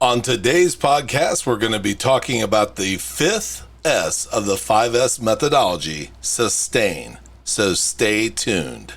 On today's podcast, we're going to be talking about the fifth S of the 5S methodology, sustain. So stay tuned.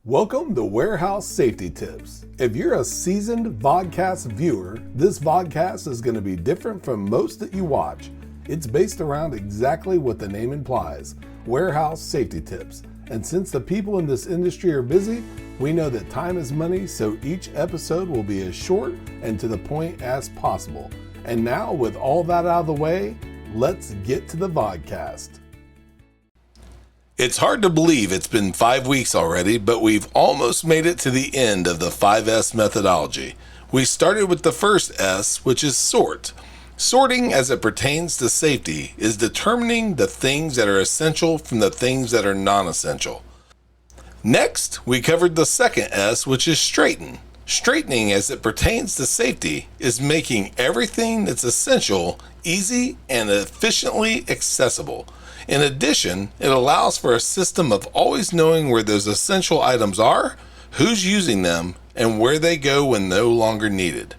Welcome to Warehouse Safety Tips. If you're a seasoned vodcast viewer, this vodcast is going to be different from most that you watch. It's based around exactly what the name implies, warehouse safety tips. And since the people in this industry are busy, we know that time is money, so each episode will be as short and to the point as possible. And now, with all that out of the way, let's get to the vodcast. It's hard to believe it's been 5 weeks already, but we've almost made it to the end of the 5S methodology. We started with the first S, which is sort. Sorting as it pertains to safety is determining the things that are essential from the things that are non-essential. Next, we covered the second S, which is straighten. Straightening as it pertains to safety is making everything that's essential easy and efficiently accessible. In addition, it allows for a system of always knowing where those essential items are, who's using them, and where they go when no longer needed.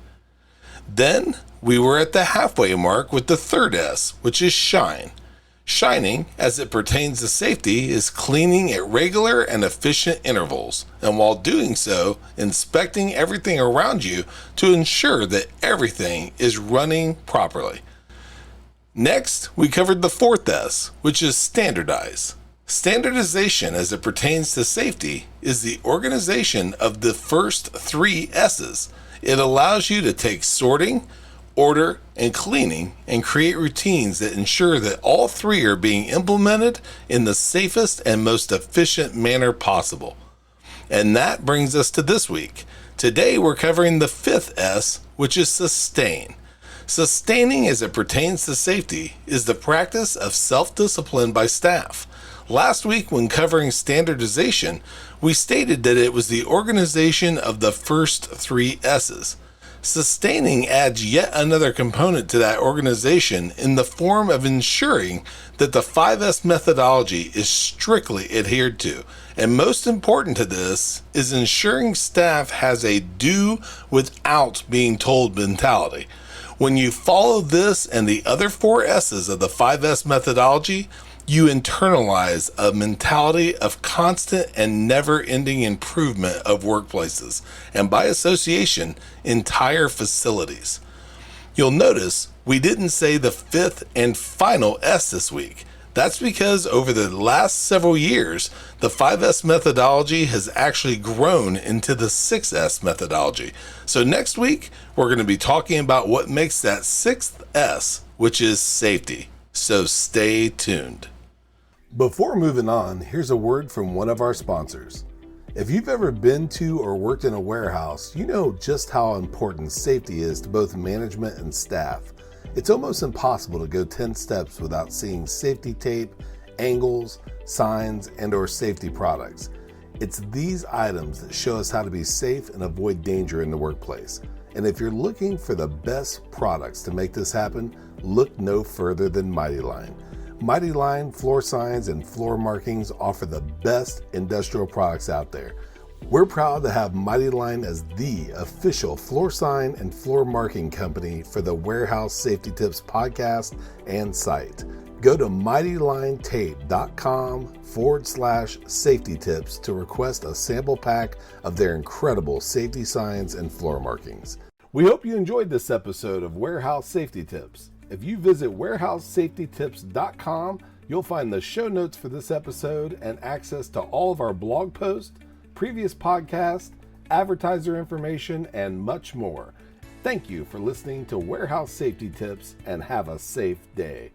Then, we were at the halfway mark with the third S, which is shine. Shining, as it pertains to safety, is cleaning at regular and efficient intervals, and while doing so, inspecting everything around you to ensure that everything is running properly. Next, we covered the fourth S, which is standardize. Standardization, as it pertains to safety, is the organization of the first three S's. It allows you to take sorting, order, and cleaning and create routines that ensure that all three are being implemented in the safest and most efficient manner possible. And that brings us to this week. Today we're covering the fifth S, which is sustain. Sustaining as it pertains to safety is the practice of self-discipline by staff. Last week when covering standardization, we stated that it was the organization of the first three S's. Sustaining adds yet another component to that organization in the form of ensuring that the 5S methodology is strictly adhered to. And most important to this is ensuring staff has a do without being told mentality. When you follow this and the other four S's of the 5S methodology, you internalize a mentality of constant and never-ending improvement of workplaces, and by association, entire facilities. You'll notice we didn't say the fifth and final S this week. That's because over the last several years, the 5S methodology has actually grown into the 6S methodology. So next week, we're going to be talking about what makes that sixth S, which is safety. So stay tuned. Before moving on, here's a word from one of our sponsors. If you've ever been to or worked in a warehouse, you know just how important safety is to both management and staff. It's almost impossible to go 10 steps without seeing safety tape, angles, signs, and/or safety products. It's these items that show us how to be safe and avoid danger in the workplace. And if you're looking for the best products to make this happen, look no further than Mighty Line. Mighty Line floor signs and floor markings offer the best industrial products out there. We're proud to have Mighty Line as the official floor sign and floor marking company for the Warehouse Safety Tips podcast and site. Go to mightylinetape.com/safety tips to request a sample pack of their incredible safety signs and floor markings. We hope you enjoyed this episode of Warehouse Safety Tips. If you visit warehousesafetytips.com, you'll find the show notes for this episode and access to all of our blog posts, previous podcasts, advertiser information, and much more. Thank you for listening to Warehouse Safety Tips and have a safe day.